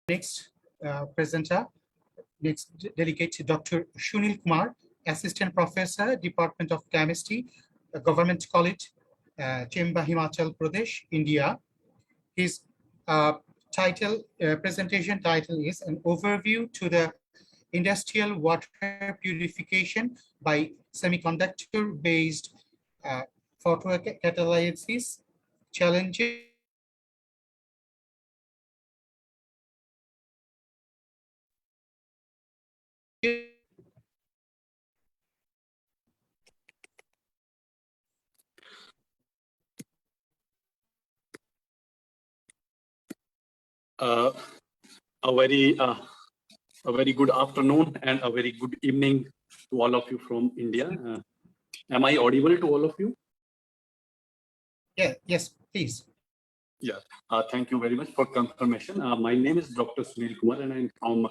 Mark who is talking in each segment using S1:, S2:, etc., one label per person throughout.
S1: next presenter, next delegate, Dr. Shunil Kumar, Assistant Professor, Department of Chemistry, Government College, Chemba, Himachal Pradesh, India. His presentation title is An Overview to the Industrial Water Purification by Semiconductor-Based Photocatalysis Challenges
S2: Uh, a very good afternoon and a very good evening to all of you from India. Am I audible to all of you?
S1: Yeah, yes, please.
S2: Yeah, thank you very much for confirmation. My name is Dr. Sunil Kumar and I'm from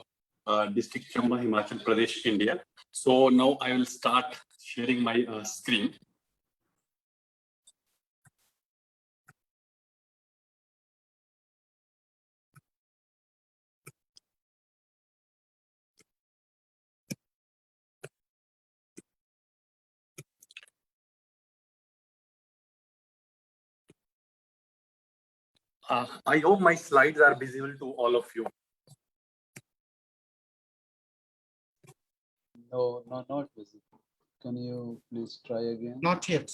S2: district Chamba, Himachal Pradesh, India. So now I will start sharing my screen. I hope my slides are visible to all of you.
S3: No, not visible. Can you please try again?
S1: Not yet.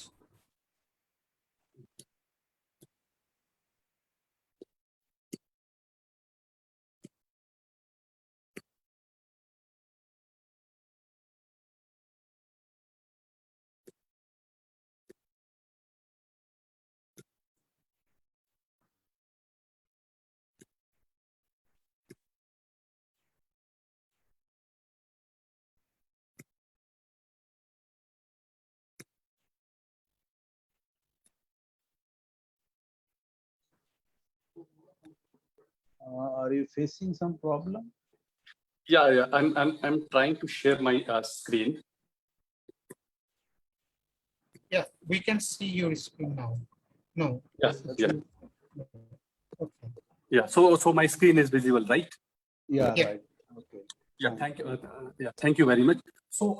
S3: Are you facing some problem?
S2: Yeah, I'm trying to share my screen.
S1: Yeah, we can see your screen now. No.
S2: Yes, yeah.
S1: Okay.
S2: Yeah, so my screen is visible, right?
S3: Yeah,
S1: Yeah.
S3: right. Okay.
S2: Yeah, thank you. Yeah, thank you very much. So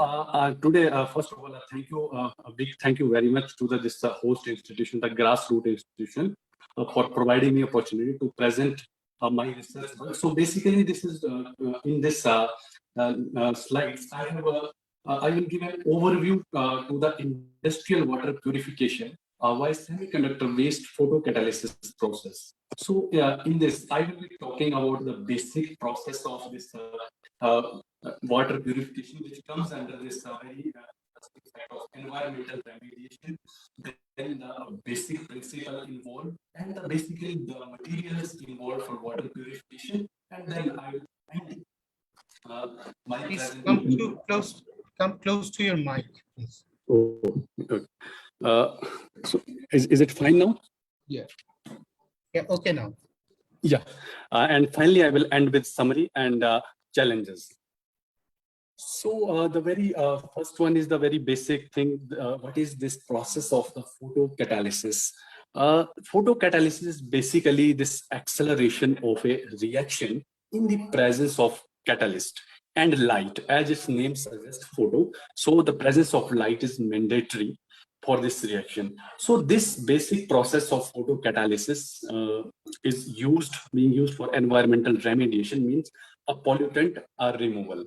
S2: today, first of all, a big thank you very much to this host institution, the Grassroot Institution, for providing me opportunity to present my research work. So basically, this is in this slides, I will give an overview to the industrial water purification by semiconductor-based photocatalysis process. So in this, I will be talking about the basic process of this water purification, which comes under this very aspect of environmental remediation, then the basic principle involved, and basically the materials involved for water purification, and then I will end my
S1: Please
S2: presentation.
S1: come close to your mic, please.
S2: Oh, okay. So is it fine now?
S3: Yeah.
S1: Yeah, okay now.
S2: Yeah, and finally I will end with summary and challenges. So the very first one is the very basic thing. What is this process of the photocatalysis? Photocatalysis is basically this acceleration of a reaction in the presence of catalyst and light, as its name suggests, photo. So the presence of light is mandatory for this reaction. So this basic process of photocatalysis is being used for environmental remediation, means a pollutant removal.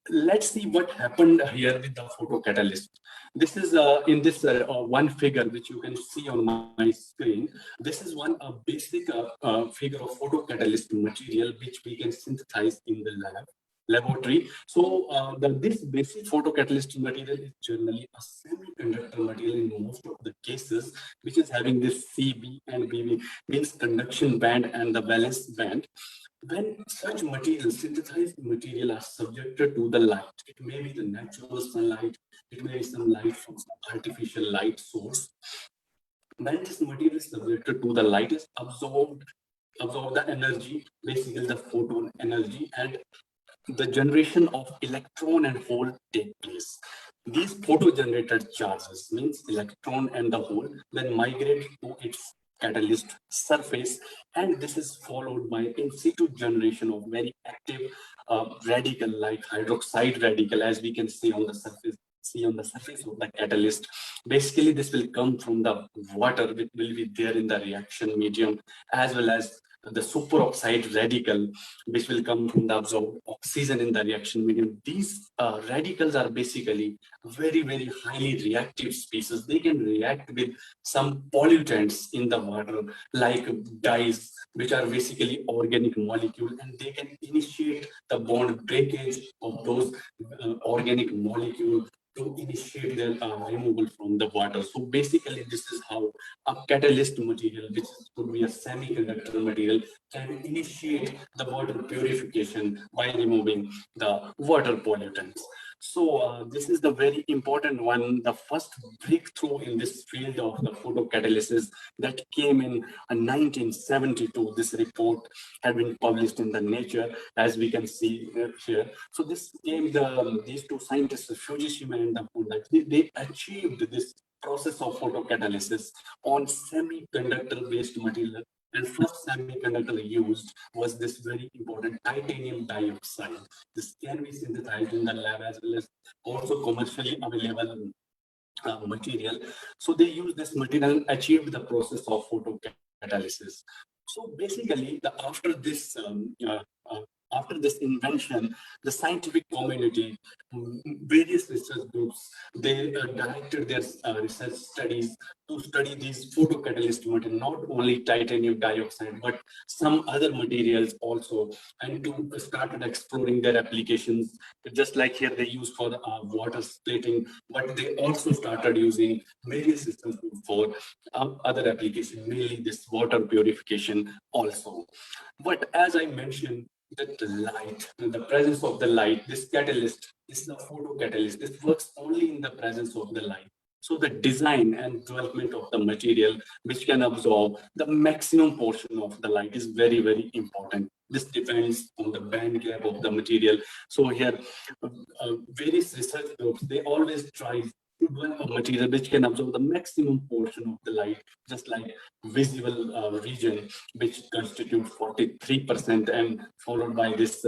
S2: Let's see what happened here with the photocatalyst. This is in this one figure which you can see on my screen. This is one basic figure of photocatalyst material which we can synthesize in the laboratory. So this basic photocatalyst material is generally a semiconductor material in most of the cases, which is having this CB and BB, means conduction band and the valence band. When such materials, synthesized material, are subjected to the light, it may be the natural sunlight, it may be some light from some artificial light source. When this material is subjected to the light, is absorb the energy, basically the photon energy, and the generation of electron and hole take place. These photo-generated charges, means electron and the hole, then migrate to its catalyst surface, and this is followed by in situ generation of very active radical like hydroxide radical, as we can see on the surface. See on the surface of the catalyst. Basically, this will come from the water which will be there in the reaction medium, as well as the superoxide radical, which will come from the absorbed oxygen in the reaction medium. These radicals are basically very, very highly reactive species. They can react with some pollutants in the water, like dyes, which are basically organic molecules, and they can initiate the bond breakage of those organic molecules to initiate their removal from the water. So basically, this is how a catalyst material, which could be a semiconductor material, can initiate the water purification by removing the water pollutants. So this is the very important one, the first breakthrough in this field of the photocatalysis that came in 1972. This report had been published in the Nature, as we can see here. So this came, these two scientists, Fujishima and Honda, they achieved this process of photocatalysis on semiconductor-based material. And first semiconductor used was this very important titanium dioxide. This can be synthesized in the lab as well as also commercially available material. So they used this material and achieved the process of photocatalysis. So basically, after this invention, the scientific community, various research groups, they directed their research studies to study these photocatalyst material, not only titanium dioxide, but some other materials also, and to started exploring their applications. Just like here, they use for water splitting, but they also started using various systems for other applications, mainly this water purification also. But as I mentioned, that the light, the presence of the light, this catalyst is a photocatalyst. This works only in the presence of the light. So the design and development of the material which can absorb the maximum portion of the light is very, very important. This depends on the band gap of the material. So here, various research groups, they always try to develop a material which can absorb the maximum portion of the light, just like visible region, which constitutes 43%, and followed by this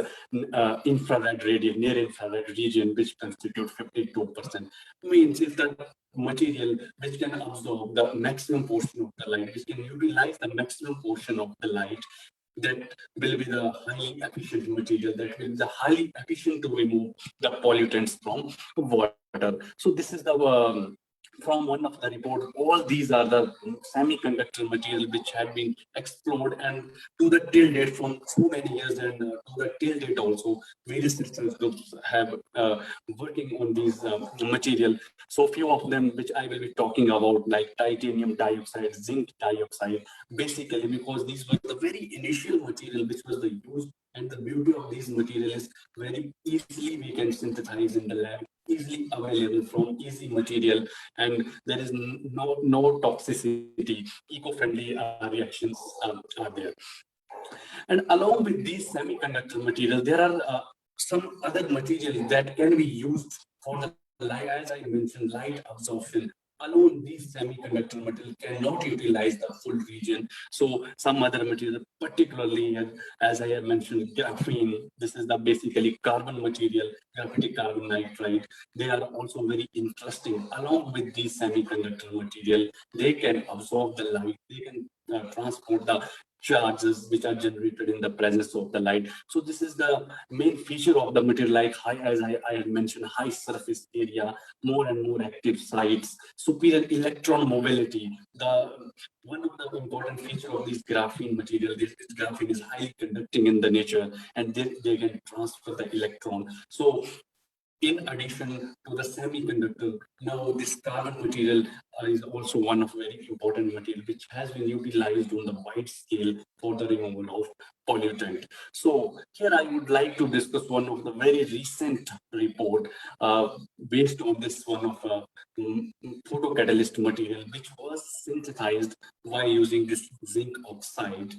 S2: infrared radius, near infrared region, which constitutes 52%. Means if the material which can absorb the maximum portion of the light, which can utilize the maximum portion of the light, that will be the highly efficient material, that will be the highly efficient to remove the pollutants from water. So this is the from one of the report, all these are the semiconductor material which had been explored, and to the till date from so many years, and to the till date also, various research groups have working on these material. So few of them which I will be talking about, like titanium dioxide, zinc dioxide, basically because these were the very initial material which was the used, and the beauty of these material is very easily we can synthesize in the lab, easily available from easy material, and there is no toxicity, eco-friendly reactions are there. And along with these semiconductor materials, there are some other materials that can be used for the light, as I mentioned, light absorption. Alone, these semiconductor material cannot utilize the full region. So some other material, particularly as I have mentioned, graphene, this is the basically carbon material, graphitic carbon nitride. They are also very interesting. Along with these semiconductor material, they can absorb the light, they can transport the charges which are generated in the presence of the light. So this is the main feature of the material, like as I had mentioned, high surface area, more and more active sites, superior electron mobility. One of the important feature of this graphene material, this graphene is highly conducting in the nature, and they can transfer the electron. So in addition to the semiconductor, now this carbon material is also one of very important material which has been utilized on the wide scale for the removal of pollutant. So here I would like to discuss one of the very recent report based on this one of photocatalyst material, which was synthesized by using this zinc oxide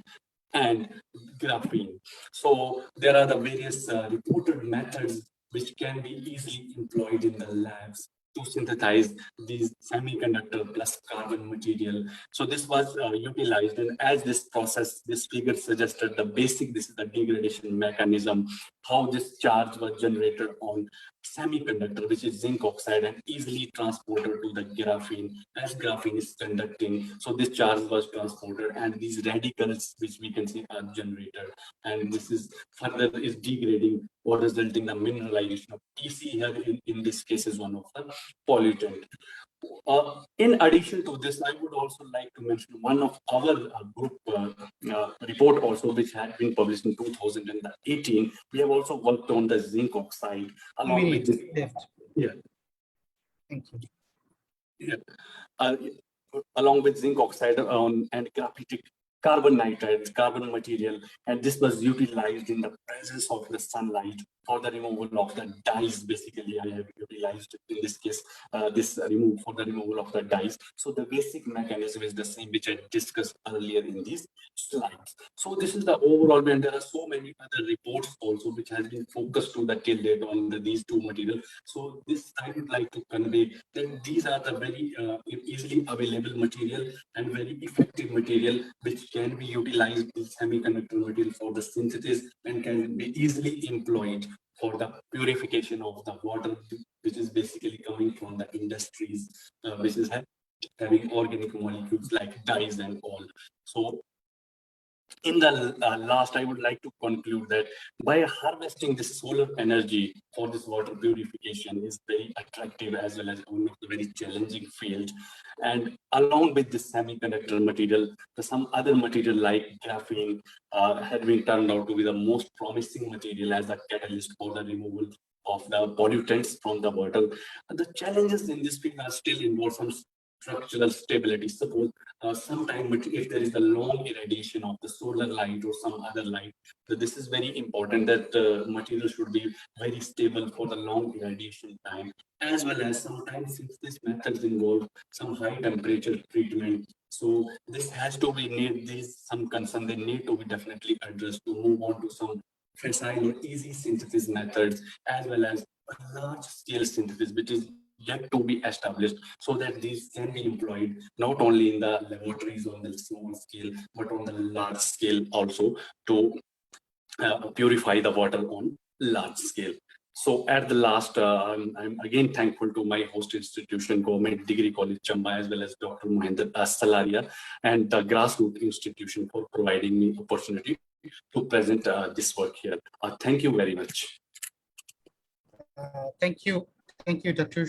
S2: and graphene. So there are the various reported methods which can be easily employed in the labs to synthesize these semiconductor plus carbon material. So this was utilized, and as this process, this figure suggested this is the degradation mechanism, how this charge was generated on semiconductor, which is zinc oxide, and easily transported to the graphene. As graphene is conducting, so this charge was transported, and these radicals, which we can see, are generated, and this is further is degrading or resulting in the mineralization of TC here. In this case, is one of the pollutant. In addition to this, I would also like to mention one of our group report also, which had been published in 2018. We have also worked on the zinc oxide along with this.
S1: Left.
S2: Yeah.
S1: Thank you.
S2: Yeah. Along with zinc oxide and graphitic carbon nitride, carbon material, and this was utilized in the presence of the sunlight for the removal of the dyes. Basically, I have utilized in this case this for the removal of the dyes. So the basic mechanism is the same, which I discussed earlier in these slides. So this is the overall, and there are so many other reports also which has been focused to the till date on these two materials. So this I would like to convey that these are the very easily available material and very effective material which can be utilized in semiconductor material for the synthesis and can be easily employed for the purification of the water, which is basically coming from the industries, which is having organic molecules like dyes and all. So in the last, I would like to conclude that by harvesting this solar energy for this water purification is very attractive as well as one of the very challenging field. And along with this semiconductor material, some other material like graphene had been turned out to be the most promising material as a catalyst for the removal of the pollutants from the water. The challenges in this field are still involved some structural stability. Suppose sometime if there is a long irradiation of the solar light or some other light, so this is very important that material should be very stable for the long irradiation time, as well as sometimes since these methods involve some high temperature treatment. So this has to be some concern they need to be definitely addressed to move on to some facile or easy synthesis methods, as well as a large scale synthesis, which is yet to be established, so that these can be employed not only in the laboratories on the small scale, but on the large scale also to purify the water on large scale. So at the last, I'm again thankful to my host institution, Government Degree College Chamba, as well as Dr. Mahendra Salaria and the Grassroots Institution for providing me opportunity to present this work here. Thank you very much.
S1: Thank you, Dr.